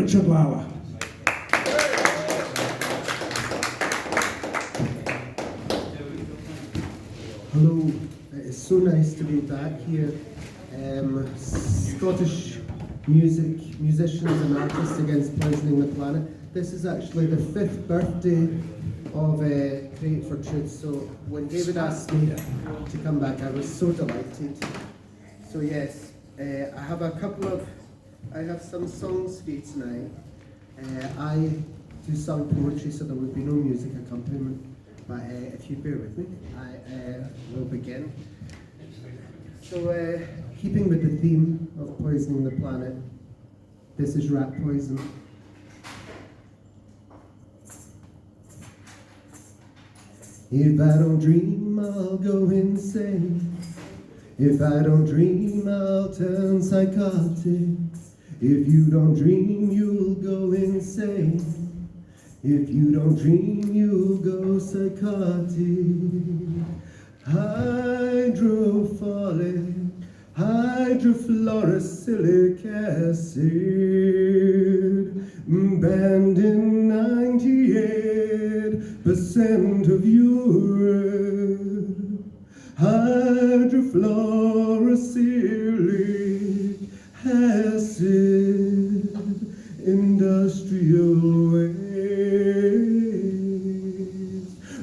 Richard LaLa. Hello, it's so nice to be back here. Scottish musicians and artists against poisoning the planet. This is actually the 5th birthday of Create for Truth, so when David asked me to come back, I was so delighted. So yes, I have some songs for you tonight. I do sung poetry, so there would be no music accompaniment, but if you bear with me, I will begin. So, keeping with the theme of poisoning the planet, this is rat poison. If I don't dream, I'll go insane. If I don't dream, I'll turn psychotic. If you don't dream, you'll go insane. If you don't dream, you'll go psychotic. Hydrofolic, hydrofluorosillic acid, banned in 98% of Europe. Hydrofluorosillic acid, industrial waste.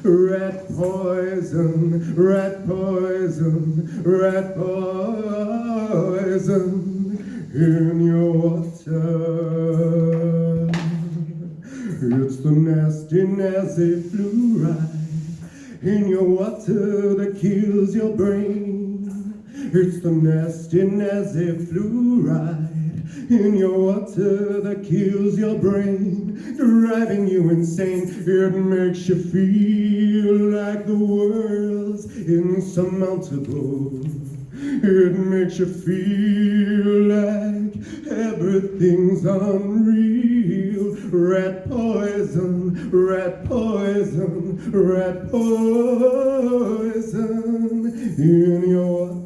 Rat poison, rat poison, rat poison in your water. It's the nasty, nasty fluoride in your water that kills your brain. It's the nasty, nasty fluoride in your water that kills your brain, driving you insane. It makes you feel like the world's insurmountable. It makes you feel like everything's unreal. Rat poison, rat poison, rat poison in your water.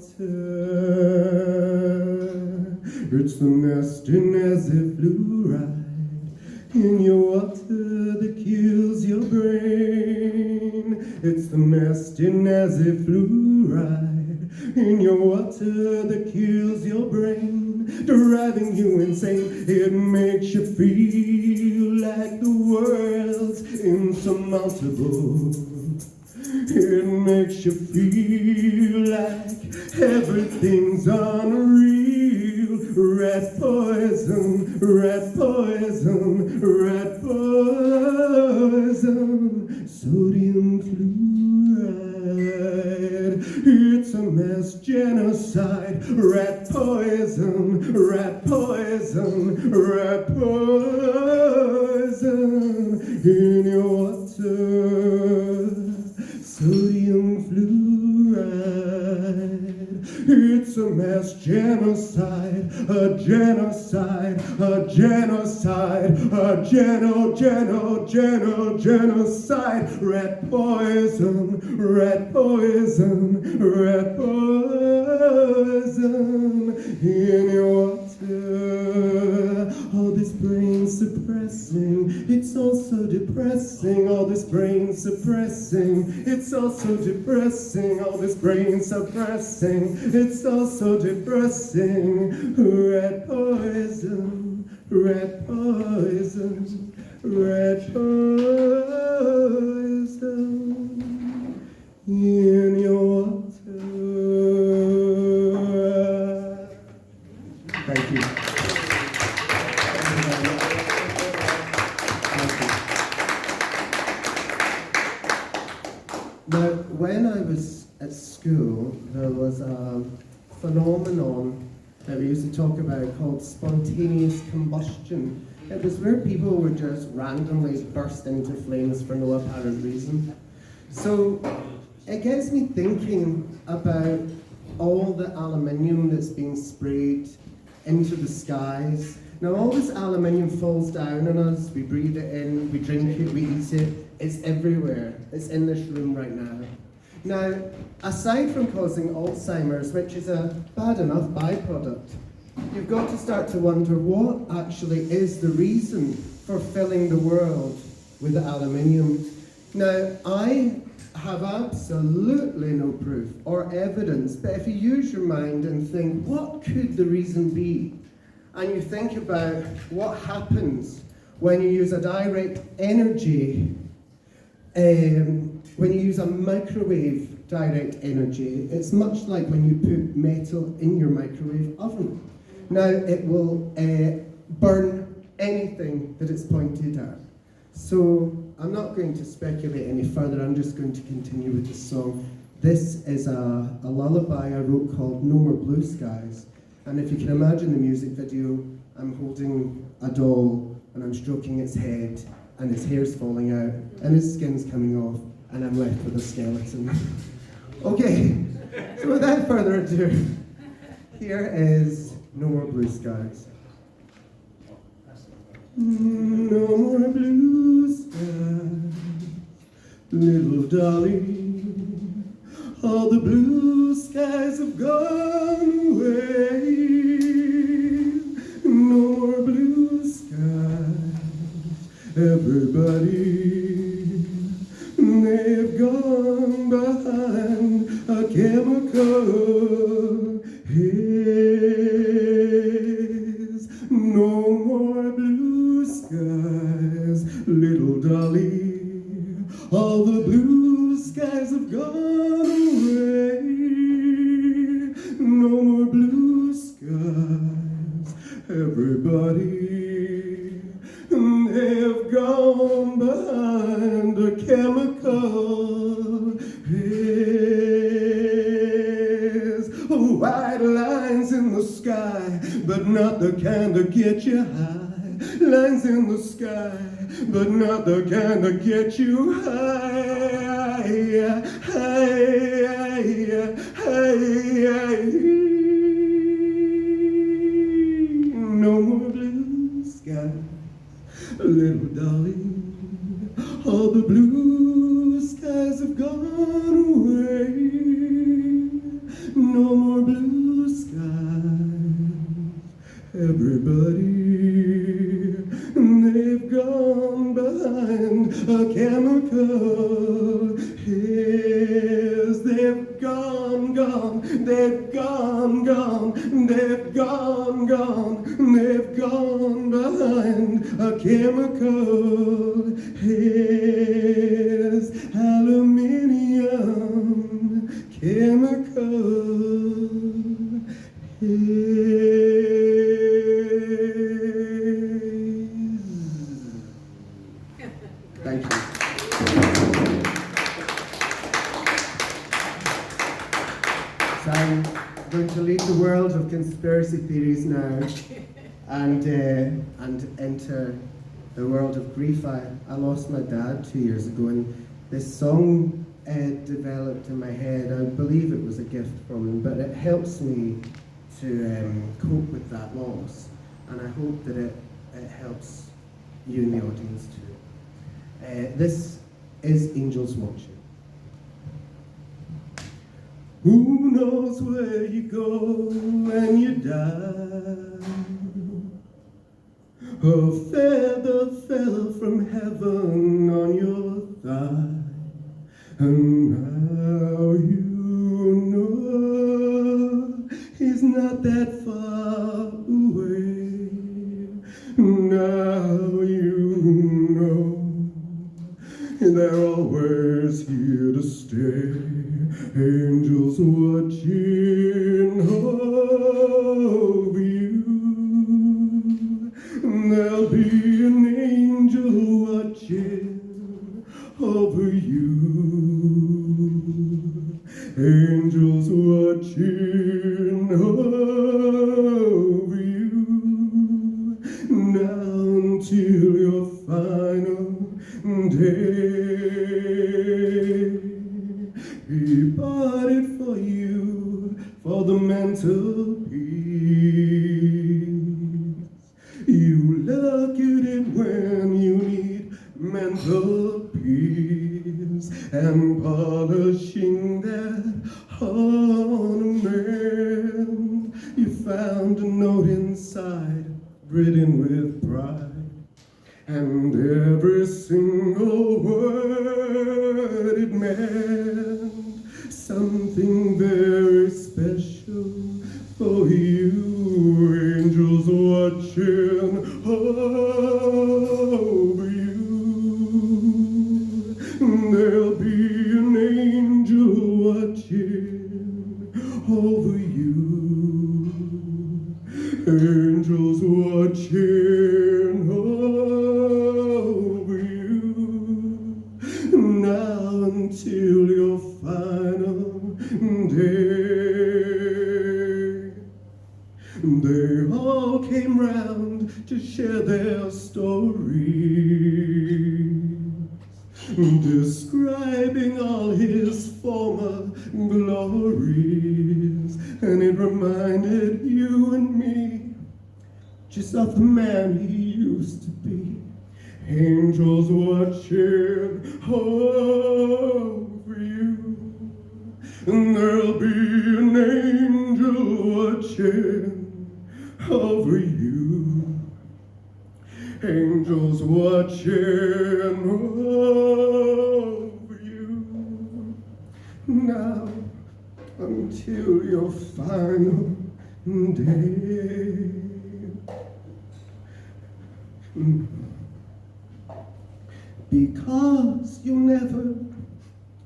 It's the nasty, nasty fluoride in your water that kills your brain. It's the nasty, nasty fluoride in your water that kills your brain, driving you insane. It makes you feel like the world's insurmountable. It makes you feel like everything's unreal. Rat poison, rat poison, rat poison, sodium fluoride. It's a mass genocide. Rat poison, rat poison, rat poison in your water. Sodium fluoride. It's a mass genocide, a genocide, a genocide, a genocide. Rat poison, rat poison, rat poison in your water. All this brain suppressing, it's also depressing. All this brain suppressing, it's also depressing. All this brain suppressing, it's also depressing. Rat poison, rat poison, rat poison in your water. Thank you. Now, when I was at school, there was a phenomenon that we used to talk about called spontaneous combustion. It was where people would just randomly burst into flames for no apparent reason. So it gets me thinking about all the aluminium that's being sprayed into the skies. Now all this aluminium falls down on us, we breathe it in, we drink it, we eat it. It's everywhere. It's in this room right now. Now, aside from causing Alzheimer's, which is a bad enough byproduct, you've got to start to wonder what actually is the reason for filling the world with aluminium. Now, I have absolutely no proof or evidence, but if you use your mind and think, what could the reason be? And you think about what happens when you use a direct energy, when you use a microwave direct energy, it's much like when you put metal in your microwave oven. Now, it will burn anything that it's pointed at. So, I'm not going to speculate any further, I'm just going to continue with the song. This is a lullaby I wrote called No More Blue Skies. And if you can imagine the music video, I'm holding a doll and I'm stroking its head and its hair's falling out and its skin's coming off and I'm left with a skeleton. Okay, so without further ado, here is No More Blue Skies. No more blue skies, little darling, all the blue skies have gone away. No more blue skies, everybody, they've gone behind a chemical haze. No more blue skies, little dolly, all the blue skies have gone away. No more blue skies, everybody, they've gone behind a chemical haze. White lines in the sky, but not the kind that get you high. Lines in the sky, but not the kind that get you high. No more blue skies, little darling, all the blue skies have gone away. No more blue skies, everybody, they've gone behind a chemical haze. They've gone, they've gone, they've gone, they've gone behind a chemical haze. Aluminium chemical haze. Thank you. So I'm going to leave the world of conspiracy theories now and enter the world of grief. I lost my dad 2 years ago, and this song developed in my head. I believe it was a gift from him, but it helps me to cope with that loss, and I hope that it helps you in the audience too. This is Angels Watching. Who knows where you go when you die? A feather fell from heaven on your thigh, and now you know he's not that far away. Now you know they're always here to stay. Angels watching over you. There'll be an angel watching over you. Angels watching over you. Now until your final day. He bought it for you, for the mental peace. You look at it when you need mental peace, and polishing that ornament. You found a note in gritting with pride, and every single word it meant something very special for you. Angels watching over you. There'll be an angel watching over you. Angels watching over you. Now until your final day. They all came round to share their stories, describing all his former glories, and it reminded you and me just of the man he used to be. Angels watching over you, and there'll be an angel watching over you. Angels watching over you. Now until your final day. Because you'll never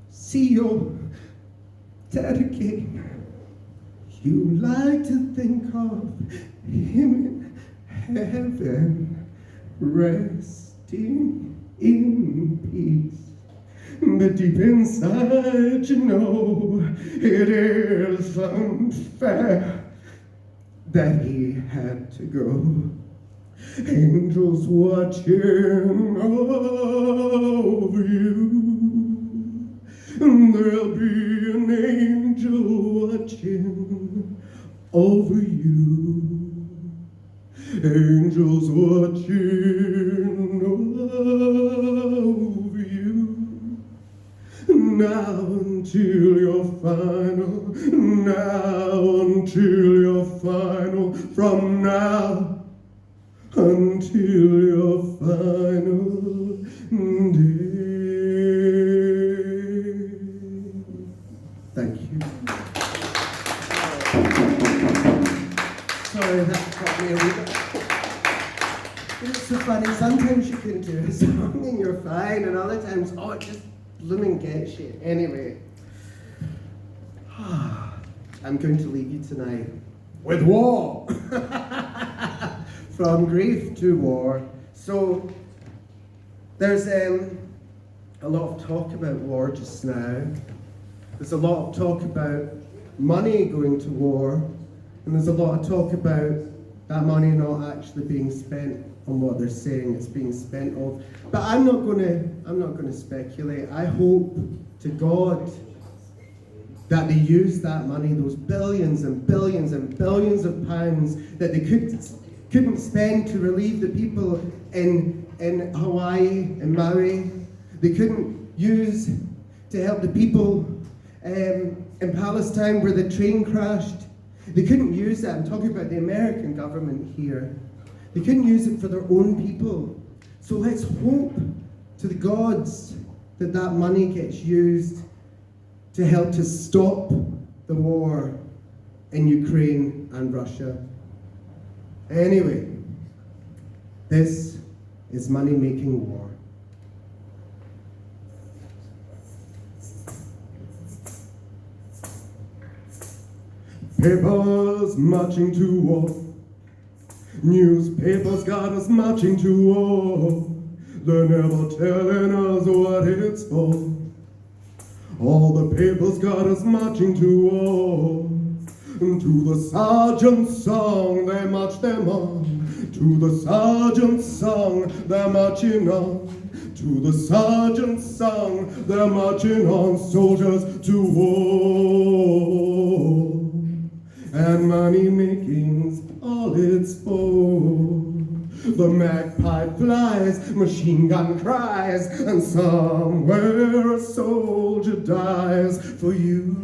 see your dad again, you like to think of him in heaven, resting in peace. But deep inside you know it is unfair that he had to go. Angels watching over you, and there'll be an angel watching over you. Angels watching over you. Now until your final, from now until your final day. Thank you. Sorry, that caught me a wee bit. It's so funny, sometimes you can do a song and you're fine, and other times, oh, it just blooming gets you. Anyway, I'm going to leave you tonight with war. From grief to war. So there's a lot of talk about war just now. There's a lot of talk about money going to war, and there's a lot of talk about that money not actually being spent on what they're saying it's being spent on. But I'm not going to speculate. I hope to God that they use that money, those billions and billions and billions of pounds that they couldn't spend to relieve the people in Hawaii and Maui. They couldn't use to help the people in Palestine where the train crashed. They couldn't use that. I'm talking about the American government here. They couldn't use it for their own people. So let's hope to the gods that that money gets used to help to stop the war in Ukraine and Russia. Anyway, this is money-making war. Papers marching to war. Newspapers got us marching to war. They're never telling us what it's for. All the papers got us marching to war. To the sergeant's song they march them on. To the sergeant's song they're marching on. To the sergeant's song they're marching on. Soldiers to war. And money making's all it's for. The magpie flies, machine gun cries, and somewhere a soldier dies for you.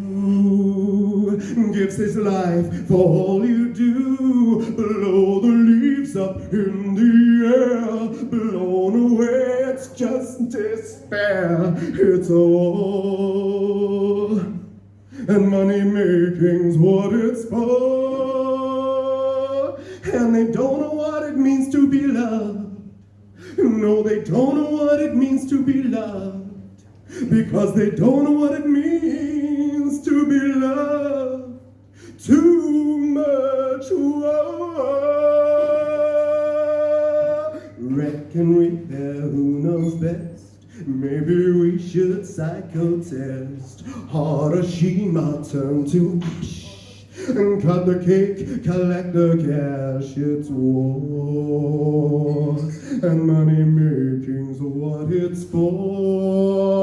Gives his life for all you do. Below the leaves leaves up in the air, blown away, it's just despair. It's a war, and money making's what it's for. And they don't know what it means to be loved. No, they don't know what it means to be loved, because they don't know what it means to be loved. Too much war. Reckon we there, who knows best? Maybe we should psychotest. Hiroshima turn to ash, and cut the cake, collect the cash. It's war, and money making's what it's for.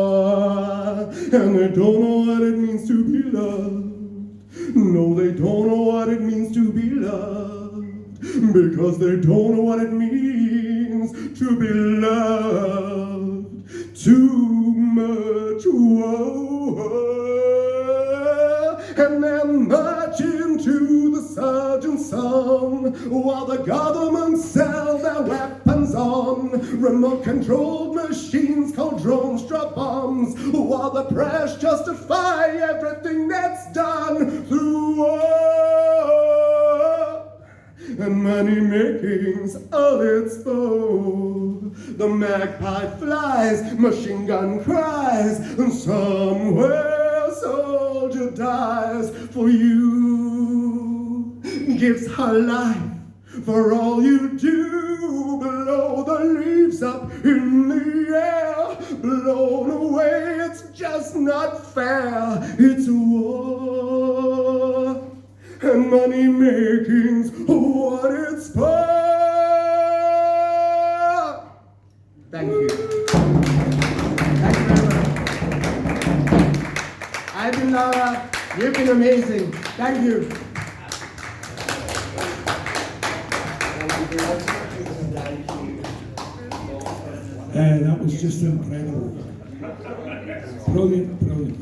And they don't know what it means to be loved. No, they don't know what it means to be loved, because they don't know what it means to be loved. Too much war, and they're marching to the sergeant's song, while the government sell their weapons on remote-controlled machines called drones, drop bombs, while the press justify everything that's done through war. And money making's all it's for. The magpie flies, machine gun cries, and somewhere a soldier dies for you. Gives her life for all you do. Blow the leaves up in the air, blown away, it's just not fair. It's a war, and money making's what it's for. Thank you. Thank you very much. I've been LaLa. You've been amazing. Thank you. That was just incredible. Brilliant, brilliant.